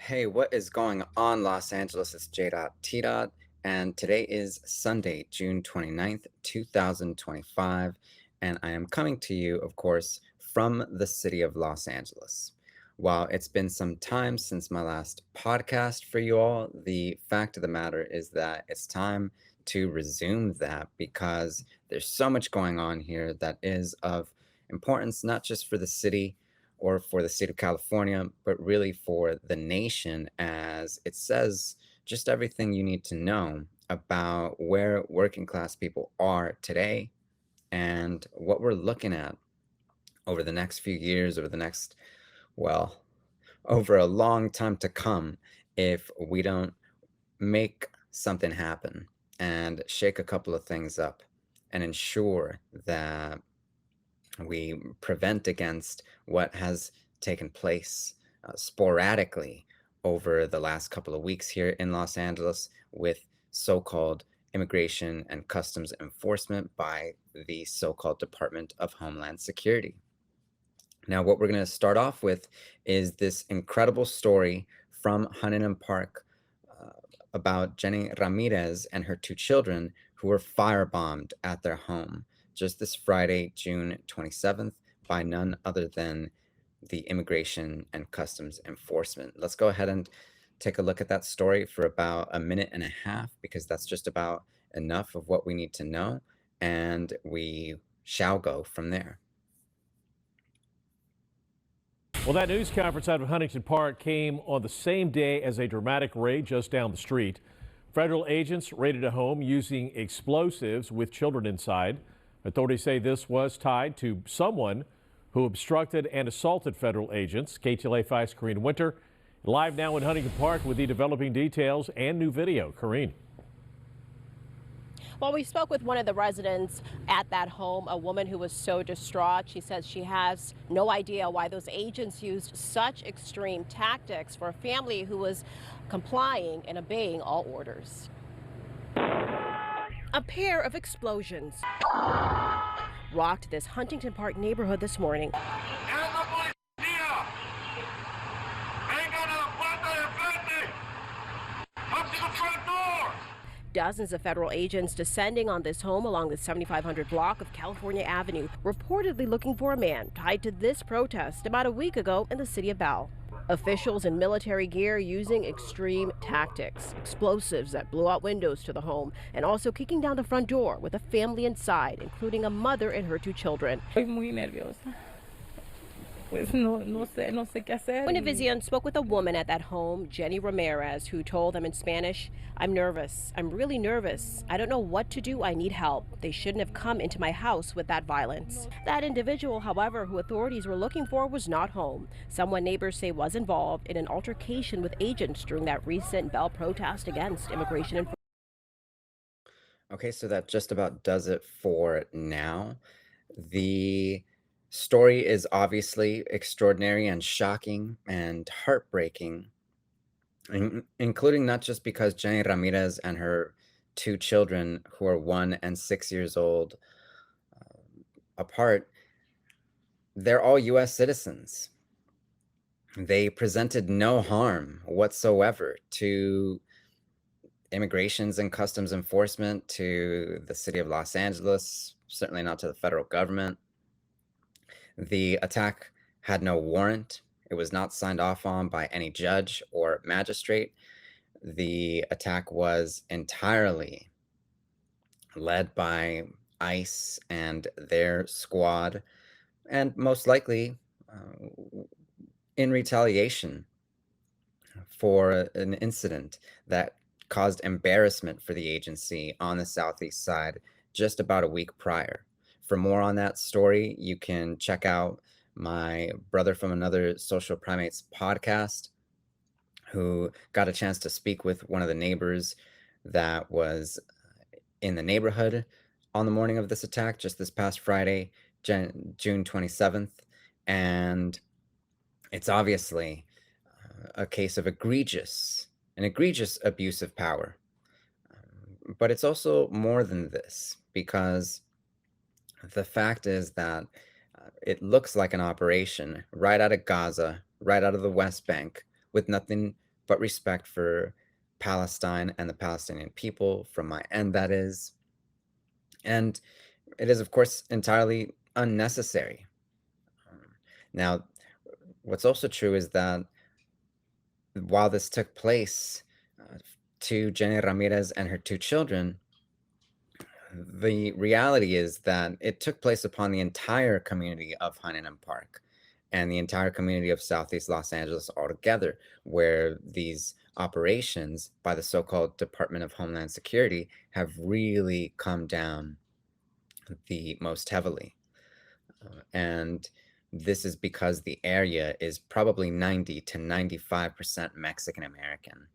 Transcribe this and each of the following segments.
Hey, what is going on, Los Angeles? It's J. T. And today is Sunday, June 29th, 2025. And I am coming to you, of course, from the city of Los Angeles. While it's been some time since my last podcast for you all, the fact of the matter is that it's time to resume that because there's so much going on here that is of importance, not just for the city or for the state of California, but really for the nation, as it says just everything you need to know about where working class people are today and what we're looking at over the next few years, over the next, well, over a long time to come if we don't make something happen and shake a couple of things up and ensure that we prevent against what has taken place sporadically over the last couple of weeks here in Los Angeles with so-called immigration and customs enforcement by the so-called Department of Homeland Security. Now, what we're going to start off with is this incredible story from Huntington Park uh, about Jenny Ramirez and her two children who were firebombed at their home just this Friday, June 27th, by none other than the Immigration and Customs Enforcement. Let's go ahead and take a look at that story for about a minute and a half, because that's just about enough of what we need to know, and we shall go from there. Well, that news conference out of Huntington Park came on the same day as a dramatic raid just down the street. Federal agents raided a home using explosives with children inside. Authorities say this was tied to someone who obstructed and assaulted federal agents. KTLA 5's Corrine Winter live now in Huntington Park with the developing details and new video. Corrine. Well, we spoke with one of the residents at that home, a woman who was so distraught. She says she has no idea why those agents used such extreme tactics for a family who was complying and obeying all orders. A pair of explosions rocked this Huntington Park neighborhood this morning. Dozens of federal agents descending on this home along the 7500 block of California Avenue, reportedly looking for a man tied to this protest about a week ago in the city of Bell. Officials in military gear using extreme tactics, explosives that blew out windows to the home, and also kicking down the front door with a family inside, including a mother and her two children. Univision spoke with a woman at that home, Jenny Ramirez, who told them in Spanish, "I'm nervous. I'm really nervous. I don't know what to do. I need help. They shouldn't have come into my house with that violence." That individual, however, who authorities were looking for was not home. Someone neighbors say was involved in an altercation with agents during that recent Bell protest against immigration enforcement. Okay, so that just about does it for now. The story is obviously extraordinary and shocking and heartbreaking, including not just because Jenny Ramirez and her two children, who are 1 and 6 years old apart, they're all US citizens. They presented no harm whatsoever to immigrations and customs enforcement, to the city of Los Angeles, certainly not to the federal government. The attack had no warrant. It was not signed off on by any judge or magistrate. The attack was entirely led by ICE and their squad, and most likely in retaliation for an incident that caused embarrassment for the agency on the southeast side just about a week prior. For more on that story, you can check out my Brother from Another Social Primates podcast, who got a chance to speak with one of the neighbors that was in the neighborhood on the morning of this attack, just this past Friday, June 27th. And it's obviously a case of an egregious abuse of power. But it's also more than this, because the fact is that it looks like an operation right out of Gaza, right out of the West Bank, with nothing but respect for Palestine and the Palestinian people from my end, that is. And it is, of course, entirely unnecessary. Um, Now, what's also true is that while this took place to Jenny Ramirez and her two children, the reality is that it took place upon the entire community of Huntington Park and the entire community of Southeast Los Angeles altogether, where these operations by the so-called Department of Homeland Security have really come down the most heavily. And this is because the area is probably 90 to 95% Mexican American.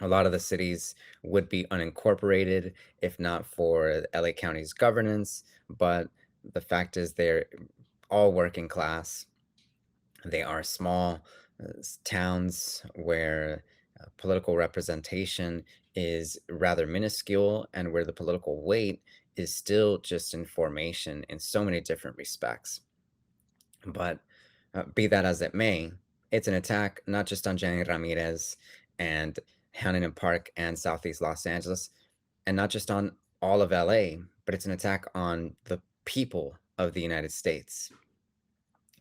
A lot of the cities would be unincorporated if not for LA County's governance, but the fact is they're all working class. They are small towns where political representation is rather minuscule and where the political weight is still just in formation in so many different respects. But be that as it may, it's an attack not just on Jenny Ramirez and Huntington Park and Southeast Los Angeles, and not just on all of LA, but it's an attack on the people of the United States.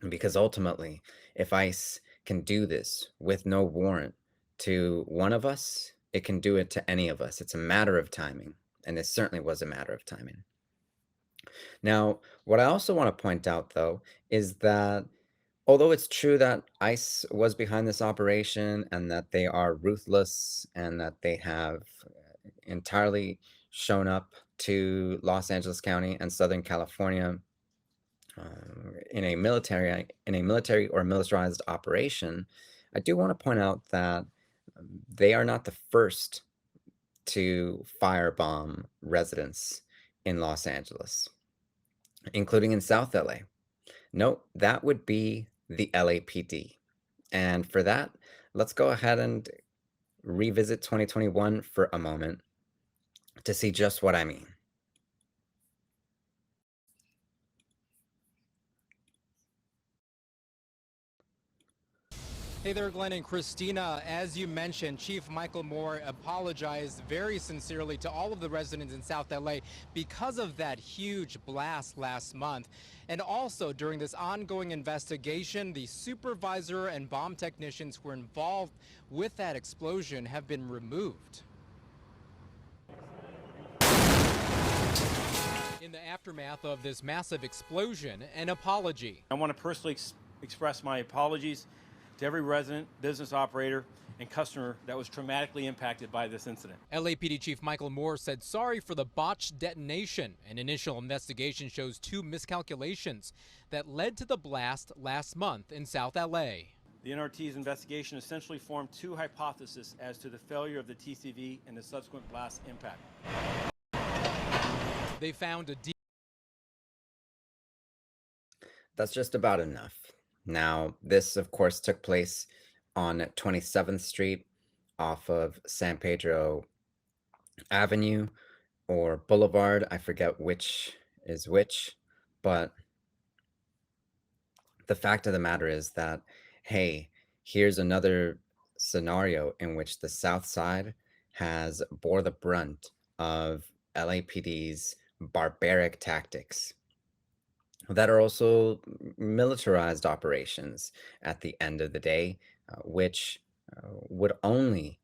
Because ultimately, if ICE can do this with no warrant to one of us, it can do it to any of us. It's a matter of timing, and this certainly was a matter of timing. Now, what I also want to point out, though, is that although it's true that ICE was behind this operation and that they are ruthless and that they have entirely shown up to Los Angeles County and Southern California in a military or militarized operation, I do want to point out that they are not the first to firebomb residents in Los Angeles, including in South LA. No, that would be the LAPD. And for that, let's go ahead and revisit 2021 for a moment to see just what I mean. Hey there, Glenn and Christina. As you mentioned, Chief Michael Moore apologized very sincerely to all of the residents in South LA because of that huge blast last month. And also during this ongoing investigation, the supervisor and bomb technicians who were involved with that explosion have been removed. In the aftermath of this massive explosion, an apology. I want to personally express my apologies to every resident, business operator, and customer that was traumatically impacted by this incident. LAPD Chief Michael Moore said sorry for the botched detonation. An initial investigation shows two miscalculations that led to the blast last month in South LA. The NRT's investigation essentially formed two hypotheses as to the failure of the TCV and the subsequent blast impact. They found a That's just about enough. Now, this, of course, took place on 27th Street off of San Pedro Avenue or Boulevard. I forget which is which, but the fact of the matter is that, hey, here's another scenario in which the South Side has bore the brunt of LAPD's barbaric tactics that are also militarized operations at the end of the day, which would only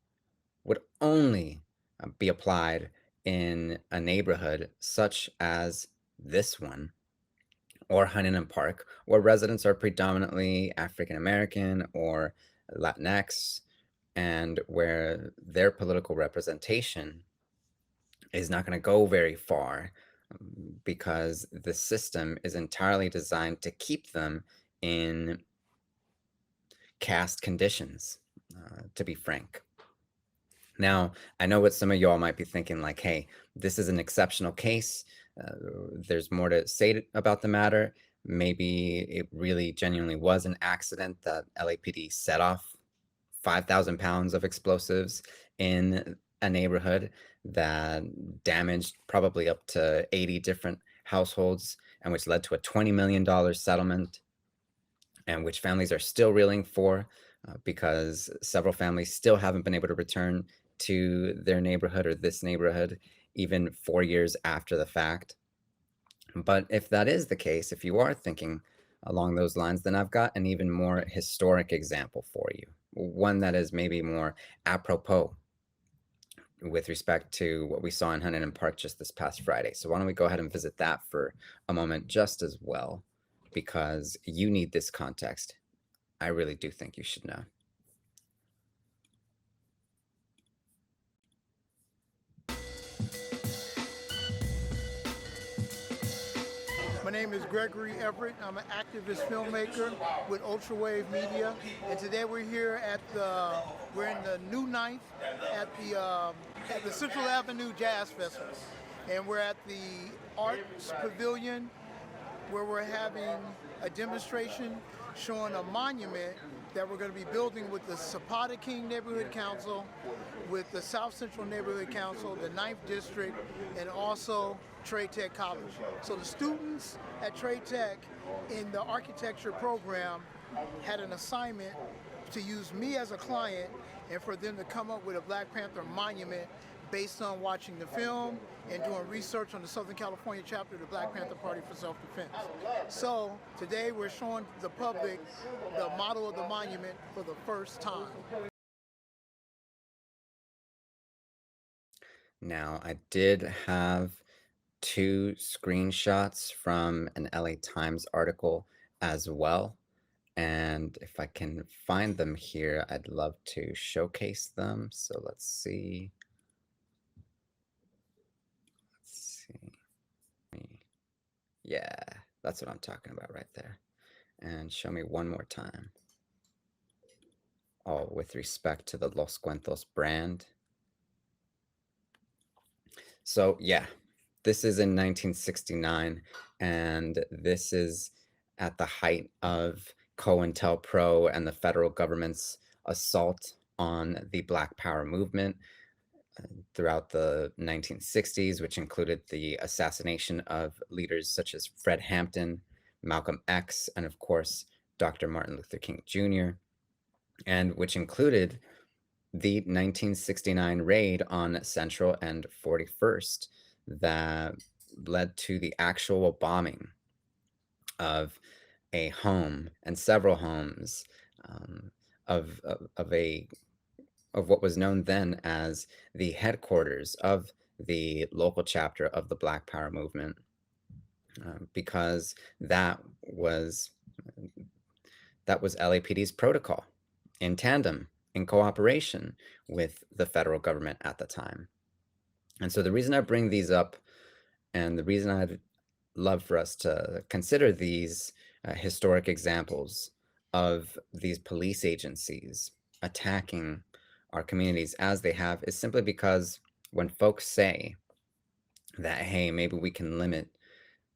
be applied in a neighborhood such as this one or Huntington Park, where residents are predominantly African American or Latinx, and where their political representation is not going to go very far because the system is entirely designed to keep them in caste conditions, to be frank. Now, I know what some of y'all might be thinking, like, hey, this is an exceptional case. There's more to say about the matter. Maybe it really genuinely was an accident that LAPD set off 5,000 pounds of explosives in a neighborhood that damaged probably up to 80 different households, and which led to a $20 million settlement, and which families are still reeling for because several families still haven't been able to return to their neighborhood or this neighborhood even 4 years after the fact. But if that is the case, if you are thinking along those lines, then I've got an even more historic example for you. One that is maybe more apropos with respect to what we saw in Huntington Park just this past Friday. So why don't we go ahead and visit that for a moment just as well, because you need this context. I really do think you should know. My name is Gregory Everett. I'm an activist filmmaker with Ultrawave Media, and today we're here we're in the new ninth at the Central Avenue Jazz Festival, and we're at the Arts Pavilion where we're having a demonstration showing a monument that we're going to be building with the Zapata King Neighborhood Council, with the South Central Neighborhood Council, the 9th District, and also Trade Tech College. So the students at Trade Tech in the architecture program had an assignment to use me as a client and for them to come up with a Black Panther monument based on watching the film and doing research on the Southern California chapter of the Black Panther Party for Self-Defense. So today we're showing the public the model of the monument for the first time. Now, I did have two screenshots from an LA Times article as well. And if I can find them here, I'd love to showcase them. So let's see. Yeah, that's what I'm talking about right there. And show me one more time. All with respect to the Los Cuentos brand. So yeah, this is in 1969, and this is at the height of COINTELPRO and the federal government's assault on the Black Power movement throughout the 1960s, which included the assassination of leaders such as Fred Hampton, Malcolm X, and of course, Dr. Martin Luther King Jr., and which included the 1969 raid on Central and 41st that led to the actual bombing of a home and several homes of what was known then as the headquarters of the local chapter of the Black Power movement, because that was LAPD's protocol in tandem, in cooperation with the federal government at the time. And so the reason I bring these up, and the reason I'd love for us to consider these historic examples of these police agencies attacking our communities as they have, is simply because when folks say that, hey, maybe we can limit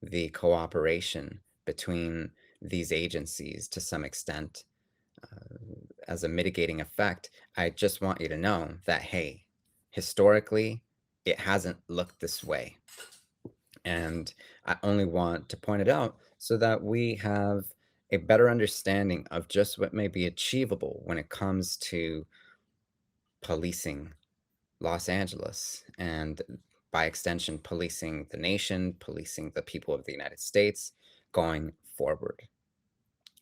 the cooperation between these agencies to some extent, as a mitigating effect, I just want you to know that, hey, historically, it hasn't looked this way. And I only want to point it out so that we have a better understanding of just what may be achievable when it comes to policing Los Angeles, and by extension, policing the nation, policing the people of the United States going forward.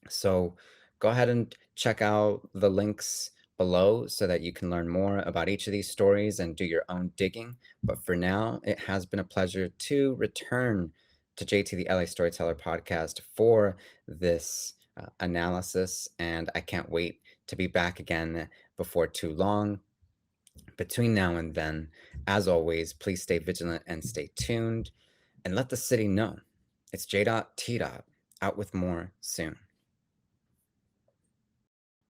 So go ahead and check out the links below so that you can learn more about each of these stories and do your own digging. But for now, it has been a pleasure to return to JT the LA Storyteller podcast for this analysis, and I can't wait to be back again before too long. Between now and then, as always, please stay vigilant and stay tuned, and let the city know it's J.T. out with more soon.